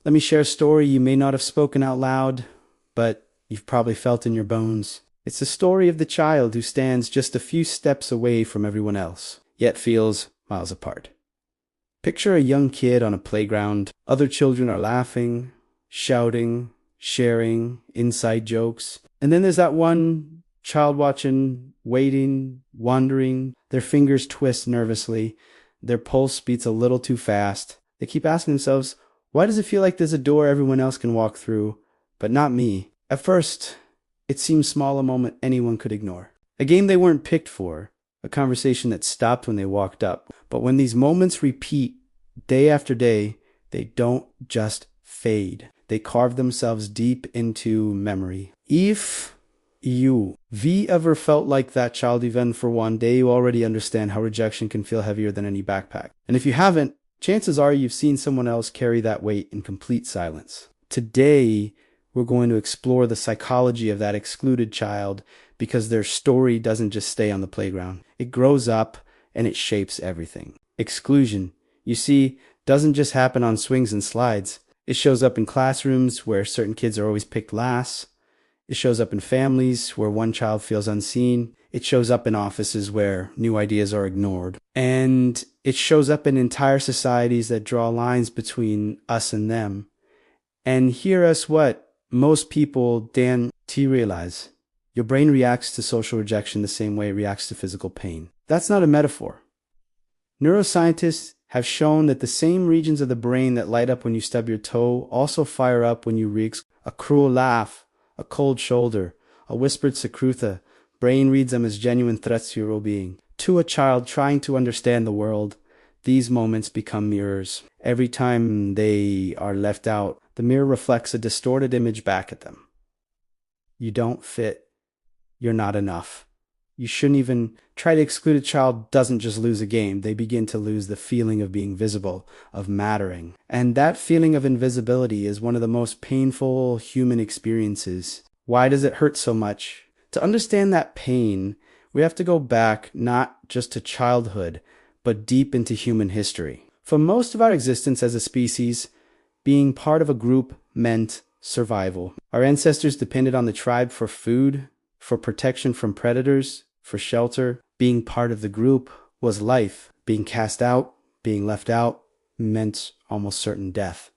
Let me share a story you may not have spoken out loud, but you've probably felt in your bones. It's the story of the child who stands just a few steps away from everyone else, yet feels miles apart. Picture a young kid on a playground. Other children are laughing, shouting, sharing inside jokes. And then there's that one child watching, waiting, wondering. Their fingers twist nervously. Their pulse beats a little too fast. They keep asking themselves, why does it feel like there's a door everyone else can walk through, but not me? At first, it seems small, a moment anyone could ignore. A game they weren't picked for, a conversation that stopped when they walked up. But when these moments repeat day after day, they don't just fade. They carve themselves deep into memory. If we ever felt like that child event for one day, you already understand how rejection can feel heavier than any backpack. And if you haven't, chances are you've seen someone else carry that weight in complete silence. Today, we're going to explore the psychology of that excluded child, because their story doesn't just stay on the playground. It grows up and it shapes everything. Exclusion, you see, doesn't just happen on swings and slides. It shows up in classrooms where certain kids are always picked last. It shows up in families where one child feels unseen. It shows up in offices where new ideas are ignored. And it shows up in entire societies that draw lines between us and them. And hear us what most people don't realize. Your brain reacts to social rejection the same way it reacts to physical pain. That's not a metaphor. Neuroscientists have shown that the same regions of the brain that light up when you stub your toe also fire up when you react. A cruel laugh, a cold shoulder, a whispered secreta. Brain reads them as genuine threats to your well-being. To a child trying to understand the world, these moments become mirrors. Every time they are left out, the mirror reflects a distorted image back at them. You don't fit. You're not enough. You shouldn't even try to exclude. A child doesn't just lose a game. They begin to lose the feeling of being visible, of mattering. And that feeling of invisibility is one of the most painful human experiences. Why does it hurt so much? To understand that pain, we have to go back not just to childhood, but deep into human history. For most of our existence as a species, being part of a group meant survival. Our ancestors depended on the tribe for food, for protection from predators, for shelter. Being part of the group was life. Being cast out, being left out, meant almost certain death.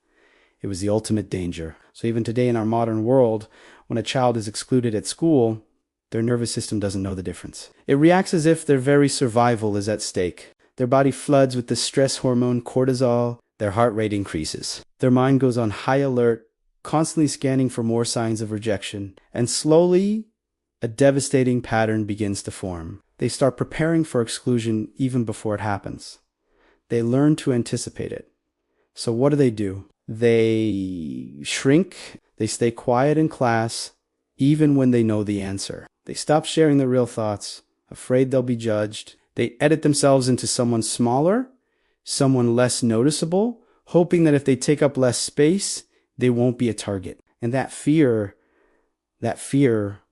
It was the ultimate danger. So even today in our modern world, when a child is excluded at school, their nervous system doesn't know the difference. It reacts as if their very survival is at stake. Their body floods with the stress hormone cortisol. Their heart rate increases. Their mind goes on high alert, constantly scanning for more signs of rejection. And slowly, a devastating pattern begins to form. They start preparing for exclusion even before it happens. They learn to anticipate it. So what do? They shrink. They stay quiet in class, even when they know the answer. They stop sharing their real thoughts, afraid they'll be judged. They edit themselves into someone smaller, someone less noticeable, hoping that if they take up less space, they won't be a target. And that fear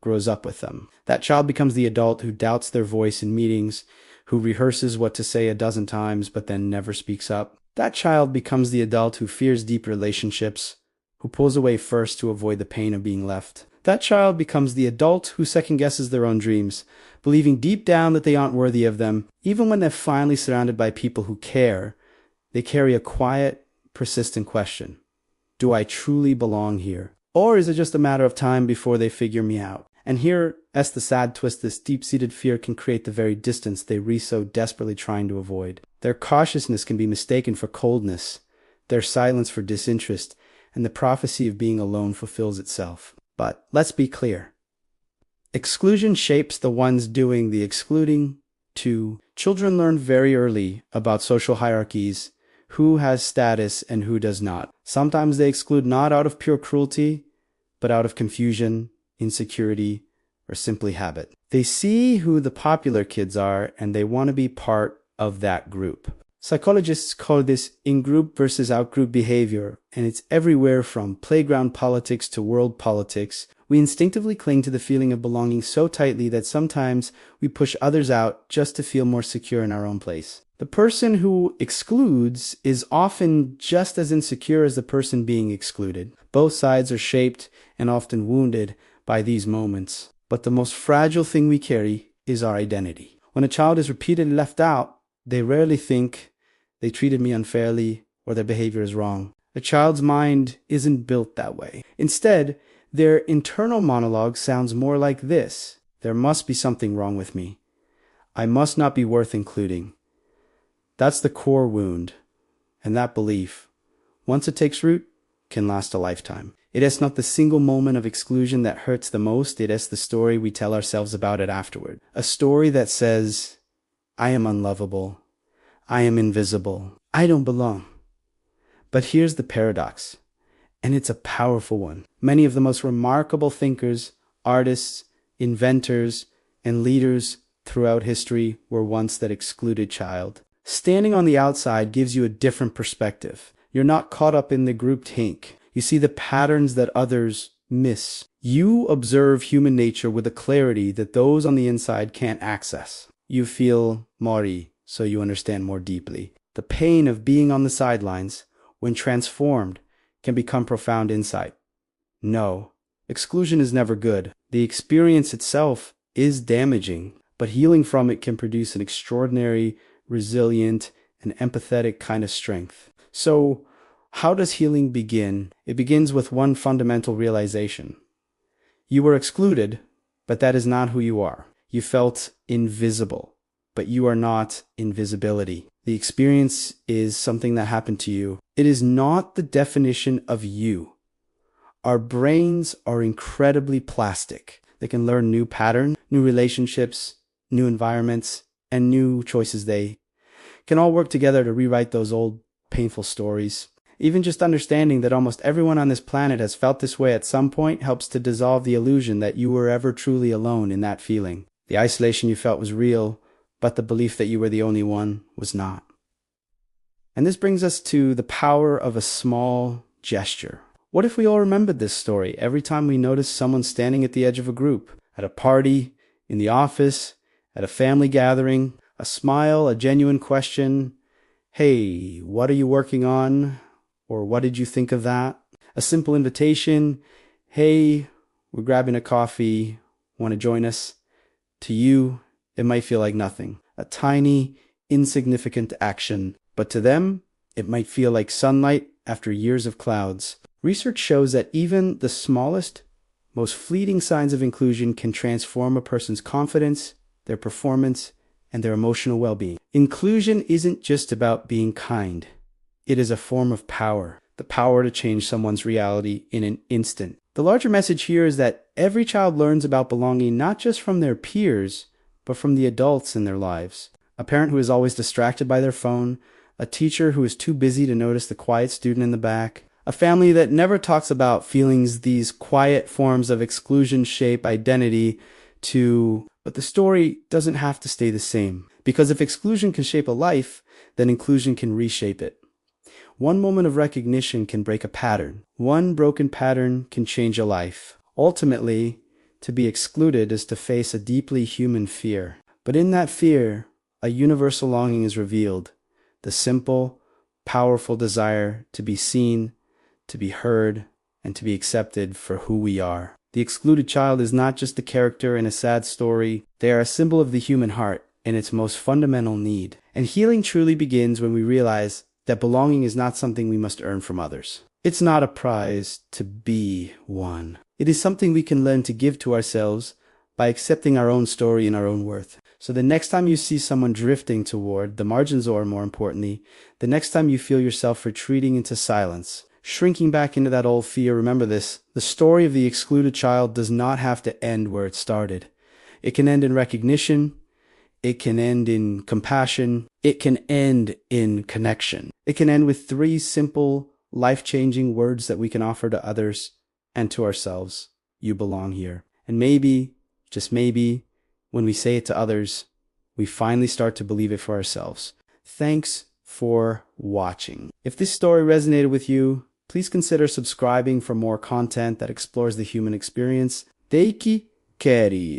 grows up with them. That child becomes the adult who doubts their voice in meetings, who rehearses what to say a dozen times but then never speaks up. That child becomes the adult who fears deep relationships, who pulls away first to avoid the pain of being left. That child becomes the adult who second-guesses their own dreams, believing deep down that they aren't worthy of them. Even when they're finally surrounded by people who care, they carry a quiet, persistent question. Do I truly belong here? Or is it just a matter of time before they figure me out? And here, as the sad twist, this deep-seated fear can create the very distance they so desperately trying to avoid. Their cautiousness can be mistaken for coldness, their silence for disinterest, and the prophecy of being alone fulfills itself. But let's be clear. Exclusion shapes the ones doing the excluding too. Children learn very early about social hierarchies, who has status and who does not. Sometimes they exclude not out of pure cruelty, but out of confusion, insecurity, or simply habit. They see who the popular kids are and they want to be part of that group. Psychologists call this in-group versus out-group behavior, and it's everywhere from playground politics to world politics. We instinctively cling to the feeling of belonging so tightly that sometimes we push others out just to feel more secure in our own place. The person who excludes is often just as insecure as the person being excluded. Both sides are shaped and often wounded by these moments. But the most fragile thing we carry is our identity. When a child is repeatedly left out, they rarely think they treated me unfairly or their behavior is wrong. A child's mind isn't built that way. Instead, their internal monologue sounds more like this: there must be something wrong with me. I must not be worth including. That's the core wound, and that belief, once it takes root, can last a lifetime. It is not the single moment of exclusion that hurts the most, it is the story we tell ourselves about it afterward. A story that says, I am unlovable, I am invisible, I don't belong. But here's the paradox, and it's a powerful one. Many of the most remarkable thinkers, artists, inventors, and leaders throughout history were once that excluded child. Standing on the outside gives you a different perspective. You're not caught up in the group think. You see the patterns that others miss. You observe human nature with a clarity that those on the inside can't access. You feel mori, so you understand more deeply. The pain of being on the sidelines, when transformed, can become profound insight. No, exclusion is never good. The experience itself is damaging, but healing from it can produce an extraordinary, resilient, and empathetic kind of strength. So, how does healing begin? It begins with one fundamental realization. You were excluded, but that is not who you are. You felt invisible, but you are not invisibility. The experience is something that happened to you. It is not the definition of you. Our brains are incredibly plastic. They can learn new patterns, new relationships, new environments, and new choices. They can all work together to rewrite those old painful stories. Even just understanding that almost everyone on this planet has felt this way at some point helps to dissolve the illusion that you were ever truly alone in that feeling. The isolation you felt was real, but the belief that you were the only one was not. And this brings us to the power of a small gesture. What if we all remembered this story every time we noticed someone standing at the edge of a group, at a party, in the office, at a family gathering? A smile, a genuine question, hey, what are you working on? Or what did you think of that? A simple invitation, hey, we're grabbing a coffee, want to join us? To you, it might feel like nothing. A tiny, insignificant action. But to them, it might feel like sunlight after years of clouds. Research shows that even the smallest, most fleeting signs of inclusion can transform a person's confidence, their performance, and their emotional well-being. Inclusion isn't just about being kind. It is a form of power, the power to change someone's reality in an instant. The larger message here is that every child learns about belonging not just from their peers, but from the adults in their lives. A parent who is always distracted by their phone, a teacher who is too busy to notice the quiet student in the back, a family that never talks about feelings these quiet forms of exclusion shape identity but the story doesn't have to stay the same. Because if exclusion can shape a life, then inclusion can reshape it. One moment of recognition can break a pattern. One broken pattern can change a life. Ultimately, to be excluded is to face a deeply human fear. But in that fear, a universal longing is revealed. The simple, powerful desire to be seen, to be heard, and to be accepted for who we are. The excluded child is not just a character in a sad story. They are a symbol of the human heart in its most fundamental need. And healing truly begins when we realize that belonging is not something we must earn from others. It's not a prize to be won. It is something we can learn to give to ourselves by accepting our own story and our own worth. So the next time you see someone drifting toward the margins, or more importantly, the next time you feel yourself retreating into silence, shrinking back into that old fear, remember this: the story of the excluded child does not have to end where it started. It can end in recognition. It can end in compassion. It can end in connection. It can end with 3 simple, life-changing words that we can offer to others and to ourselves. You belong here. And maybe, just maybe, when we say it to others, we finally start to believe it for ourselves. Thanks for watching. If this story resonated with you, please consider subscribing for more content that explores the human experience. Deiki Keri.